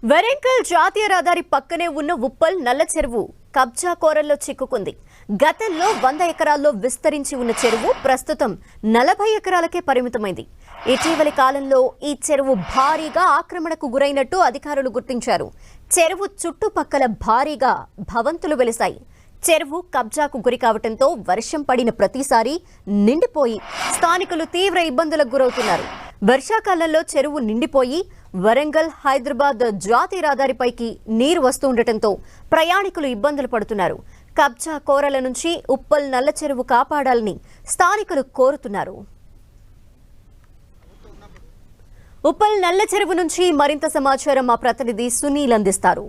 వరంగల్ జాతీయ రహదారి పక్కనే ఉన్న ఉప్పల్ నల్ల చెరువు కబ్జా కోరల్లో చిక్కుకుంది. గతంలో 100 ఎకరాల్లో విస్తరించి ఉన్న చెరువు ప్రస్తుతం 40 ఎకరాలకే పరిమితమైంది. ఇటీవలి కాలంలో ఈ చెరువు భారీగా ఆక్రమణకు గురైనట్టు అధికారులు గుర్తించారు. చెరువు చుట్టుపక్కల భారీగా భవంతులు వెలిశాయి. చెరువు కబ్జాకు గురి కావడంతో వర్షం పడిన ప్రతిసారి నిండిపోయి స్థానికులు తీవ్ర ఇబ్బందులకు గురవుతున్నారు. వర్షాకాలంలో చెరువు నిండిపోయి వరంగల్ హైదరాబాద్ జాతీయ రహదారిపైకి నీరు వస్తుండటంతో ప్రయాణికులు ఇబ్బందులు పడుతున్నారు. కబ్జా కోరల నుంచి ఉప్పల్ నల్ల చెరువు కాపాడాలని స్థానికులు కోరుతున్నారు. ఉప్పల్ నల్ల చెరువు నుంచి మరింత సమాచారం మా ప్రతినిధి సునీల్ అందిస్తారు.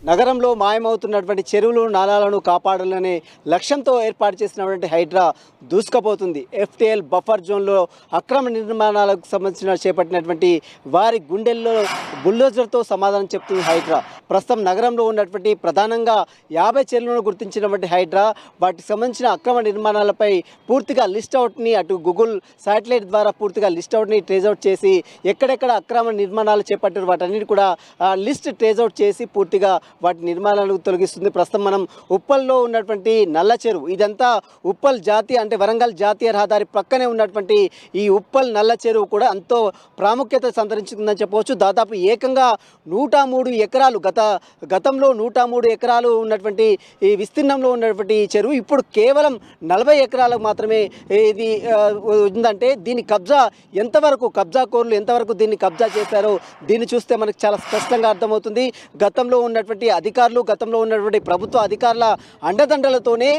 నగరంలో మాయమవుతున్నటువంటి చెరువులు నాలాలను కాపాడాలనే లక్ష్యంతో ఏర్పాటు చేసినటువంటి హైడ్రా దూసుకుపోతుంది. FTL బఫర్ జోన్లో అక్రమ నిర్మాణాలకు సంబంధించిన చేపట్టినటువంటి వారి గుండెల్లో బుల్డోజర్తో సమాధానం చెప్తుంది హైడ్రా. ప్రస్తుతం నగరంలో ఉన్నటువంటి ప్రధానంగా 50 చెరువులను గుర్తించినటువంటి హైడ్రా వాటికి సంబంధించిన అక్రమ నిర్మాణాలపై పూర్తిగా లిస్ట్ అవుట్ని అటు గూగుల్ శాటిలైట్ ద్వారా పూర్తిగా లిస్ట్ అవుట్ని ట్రేజ్అవుట్ చేసి ఎక్కడెక్కడ అక్రమ నిర్మాణాలు చేపట్టారు వాటన్నిటి కూడా లిస్ట్ ట్రేజ్అవుట్ చేసి పూర్తిగా వాటి నిర్మాణాలను తొలగిస్తుంది. ప్రస్తుతం మనం ఉప్పల్లో ఉన్నటువంటి నల్ల చెరువు, ఇదంతా ఉప్పల్ జాతీయ అంటే వరంగల్ జాతీయ రహదారి పక్కనే ఉన్నటువంటి ఈ ఉప్పల్ నల్ల చెరువు కూడా ఎంతో ప్రాముఖ్యత సంతరించుకుందని చెప్పవచ్చు. దాదాపు ఏకంగా 103 ఎకరాలు గతంలో 103 ఎకరాలు ఉన్నటువంటి ఈ విస్తీర్ణంలో ఉన్నటువంటి ఈ చెరువు ఇప్పుడు కేవలం 40 ఎకరాలకు మాత్రమే ఇది ఉందంటే దీని కబ్జా ఎంతవరకు, కబ్జా కోర్లు ఎంతవరకు దీన్ని కబ్జా చేశారో దీన్ని చూస్తే మనకు చాలా స్పష్టంగా అర్థమవుతుంది. గతంలో ఉన్నటువంటి అధికారులు, గతంలో ఉన్నటువంటి ప్రభుత్వ అధికారుల అండదండలతోనే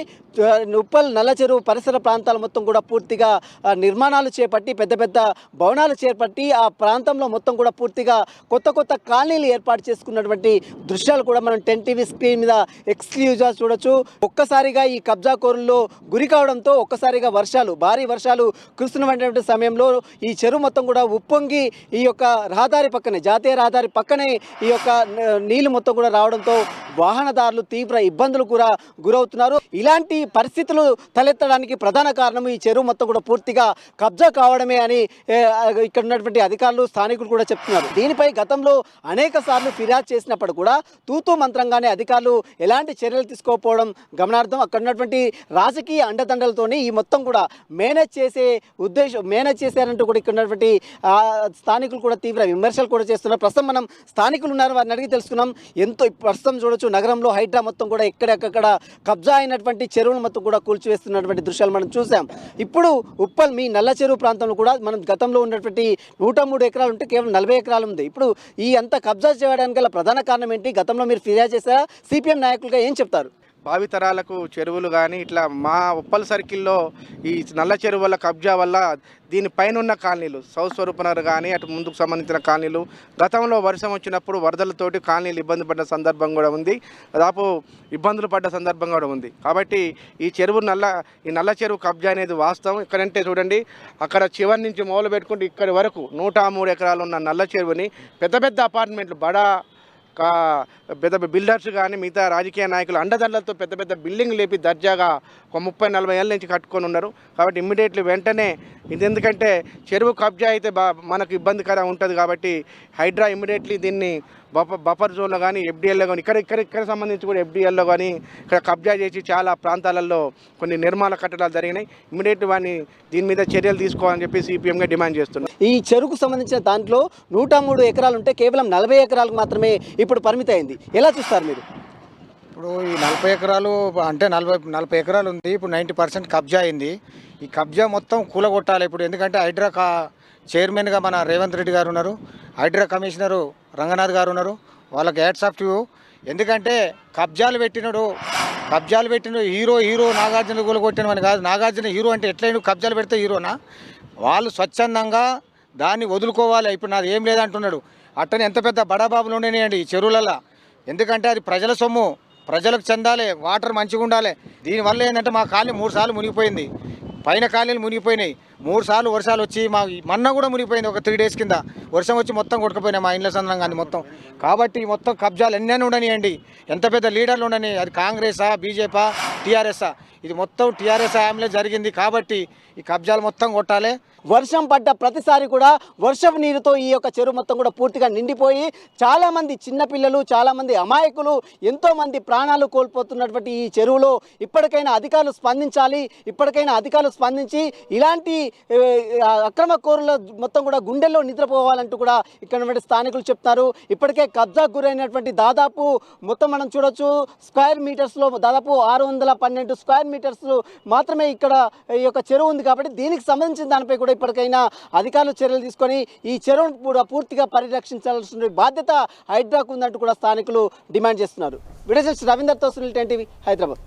ఉప్పల్ నల్ల చెరువు పరిసర ప్రాంతాల మొత్తం కూడా పూర్తిగా నిర్మాణాలు చేపట్టి పెద్ద పెద్ద భవనాలు చేపట్టి ఆ ప్రాంతంలో మొత్తం కూడా పూర్తిగా కొత్త కాలనీలు ఏర్పాటు చేసుకున్నటువంటి దృశ్యాలు కూడా మనం 10 టీవీ స్క్రీన్ మీద ఎక్స్క్లూజివ్గా చూడొచ్చు. ఒక్కసారిగా ఈ కబ్జా కోరుల్లో గురి కావడంతో ఒక్కసారిగా భారీ వర్షాలు కురుస్తున్నటువంటి సమయంలో ఈ చెరువు మొత్తం కూడా ఉప్పొంగి ఈ యొక్క రహదారి పక్కనే, జాతీయ రహదారి పక్కనే ఈ యొక్క నీళ్లు మొత్తం కూడా రావడంతో వాహనదారులు తీవ్ర ఇబ్బందులు కూడా గురవుతున్నారు. ఇలాంటి పరిస్థితులు తలెత్తడానికి ప్రధాన కారణం ఈ చెరువు మొత్తం కూడా పూర్తిగా కబ్జా కావడమే అని ఇక్కడ ఉన్నటువంటి అధికారులు, స్థానికులు కూడా చెప్తున్నారు. దీనిపై గతంలో అనేక సార్లు ఫిర్యాదు చేసినప్పుడు కూడా తూతూ మంత్రంగానే అధికారులు ఎలాంటి చర్యలు తీసుకోకపోవడం గమనార్థం. అక్కడ ఉన్నటువంటి రాజకీయ అండదండలతోనే ఈ మొత్తం కూడా మేనేజ్ చేశారంటూ కూడా ఇక్కడ ఉన్నటువంటి స్థానికులు కూడా తీవ్ర విమర్శలు కూడా చేస్తున్నారు. ప్రస్తుతం మనం స్థానికులు ఉన్నారు, వారిని అడిగి తెలుసుకున్నాం. ఎంతో ప్రస్తుతం చూడొచ్చు నగరంలో హైడ్రా మొత్తం కూడా ఎక్కడెక్కడ కబ్జా అయినటువంటి చెరువులు మొత్తం కూడా కూల్చివేస్తున్నటువంటి దృశ్యాలు మనం చూసాం. ఇప్పుడు ఉప్పల్ మీ నల్ల చెరువు ప్రాంతంలో కూడా మనం గతంలో ఉన్నటువంటి 103 ఎకరాలు ఉంటే కేవలం 40 ఎకరాలు ఉంది. ఇప్పుడు ఈ అంతా కబ్జా చేయడానికి గల ప్రధాన కారణం ఏంటి? గతంలో మీరు ఫిర్యాదు చేశారా? CPM నాయకులుగా ఏం చెప్తారు? భావితరాలకు చెరువులు కానీ ఇట్లా మా ఉప్పల్ సర్కిల్లో ఈ నల్ల చెరువు వల్ల కబ్జా వల్ల దీనిపైన ఉన్న కాలనీలు సౌత్ స్వరూపనగర్ కానీ అటు ముందుకు సంబంధించిన కాలనీలు గతంలో వర్షం వచ్చినప్పుడు వరదలతోటి కాలనీలు ఇబ్బంది పడ్డ సందర్భం కూడా ఉంది, దాదాపు ఇబ్బందులు పడ్డ సందర్భం కూడా ఉంది. కాబట్టి ఈ నల్ల చెరువు కబ్జా అనేది వాస్తవం. ఇక్కడంటే చూడండి, అక్కడ చివరి నుంచి మొదలు పెట్టుకుంటే ఇక్కడి వరకు 103 ఎకరాలు ఉన్న నల్ల చెరువుని పెద్ద అపార్ట్మెంట్లు పెద్ద బిల్డర్స్ కానీ మిగతా రాజకీయ నాయకులు అండదండలతో పెద్ద బిల్డింగ్ లేపి దర్జాగా ఒక 30-40 ఏళ్ళ నుంచి కట్టుకొని ఉన్నారు. కాబట్టి ఇమ్మీడియట్లీ వెంటనే ఇది, ఎందుకంటే చెరువు కబ్జా అయితే మనకు ఇబ్బందికరంగా ఉంటుంది. కాబట్టి హైడ్రా ఇమ్మీడియట్లీ దీన్ని బఫర్ జోన్లో కానీ FDLలో కానీ ఇక్కడ సంబంధించి కూడా FDLలో కానీ ఇక్కడ కబ్జా చేసి చాలా ప్రాంతాలలో కొన్ని నిర్మాణ కట్టడాలు జరిగినాయి. ఇమ్మీడియట్లీ దీని మీద చర్యలు తీసుకోవాలని చెప్పి CPMగా డిమాండ్ చేస్తున్నారు. ఈ చెరువుకు సంబంధించిన దాంట్లో 103 ఎకరాలు ఉంటే కేవలం 40 ఎకరాలకు మాత్రమే ఇప్పుడు పరిమితి అయింది. ఎలా చూస్తారు మీరు? ఇప్పుడు ఈ 40 ఎకరాలు అంటే 40 ఎకరాలు ఉంది. ఇప్పుడు 90% కబ్జా అయింది. ఈ కబ్జా మొత్తం కూలగొట్టాలి ఇప్పుడు. ఎందుకంటే హైడ్రా చైర్మన్గా మన రేవంత్ రెడ్డి గారు ఉన్నారు, హైడ్రా కమిషనరు రంగనాథ్ గారు ఉన్నారు. వాళ్ళకి హ్యాట్స్ ఆఫ్ టు యూ. ఎందుకంటే కబ్జాలు పెట్టినాడు హీరో నాగార్జున కూలగొట్టినవని కాదు. నాగార్జున హీరో అంటే ఎట్లయినా కబ్జాలు పెడితే హీరోనా? వాళ్ళు స్వచ్ఛందంగా దాన్ని వదులుకోవాలి. ఇప్పుడు నాది ఏం లేదంటున్నాడు. అట్టని ఎంత పెద్ద బడాబాబులు ఉండేయండి ఈ చెరువులలో. ఎందుకంటే అది ప్రజల సొమ్ము, ప్రజలకు చెందాలి, వాటర్ మంచిగా ఉండాలి. దీనివల్ల ఏంటంటే మా కాలనీ 3 సార్లు మునిగిపోయింది, పైన కాలనీలు మునిగిపోయినాయి. 3 సార్లు వర్షాలు వచ్చి మా మన్న కూడా మునిగిపోయింది. ఒక 3 days కింద వర్షం వచ్చి మొత్తం కొట్టుకుపోయినాయి మా ఇండ్ల సందర్భం కానీ మొత్తం. కాబట్టి మొత్తం కబ్జాలు ఎన్నైనా ఉండనియండి, ఎంత పెద్ద లీడర్లు ఉండని, అది కాంగ్రెసా, బీజేపీ, టీఆర్ఎస్ఆ, ఇది మొత్తం టీఆర్ఎస్ హయాంలో జరిగింది. కాబట్టి ఈ కబ్జాలు మొత్తం కొట్టాలి. వర్షం పడ్డ ప్రతిసారి కూడా వర్షపు నీరుతో ఈ యొక్క చెరువు మొత్తం కూడా పూర్తిగా నిండిపోయి చాలామంది చిన్నపిల్లలు చాలామంది అమాయకులు ఎంతోమంది ప్రాణాలు కోల్పోతున్నటువంటి ఈ చెరువులో ఇప్పటికైనా అధికారులు స్పందించాలి. ఇప్పటికైనా అధికారులు స్పందించి ఇలాంటి అక్రమ కోరుల మొత్తం కూడా గుండెల్లో నిద్రపోవాలంటూ కూడా ఇక్కడ స్థానికులు చెప్తారు. ఇప్పటికే కబ్జాకు గురైనటువంటి దాదాపు మొత్తం మనం చూడొచ్చు స్క్వేర్ మీటర్స్లో దాదాపు 612 స్క్వేర్ మీటర్స్ మాత్రమే ఇక్కడ ఈ యొక్క చెరువు ఉంది. కాబట్టి దీనికి సంబంధించిన దానిపై కూడా ఇప్పటికైనా అధికారులు చర్యలు తీసుకొని ఈ చెరువును కూడా పూర్తిగా పరిరక్షించాల్సిన బాధ్యత హైడ్రాకు ఉందంటూ కూడా స్థానికులు డిమాండ్ చేస్తున్నారు. వీడియో జర్నలిస్ట్ రవీందర్తో సునీల్ 10 టీవీ హైదరాబాద్.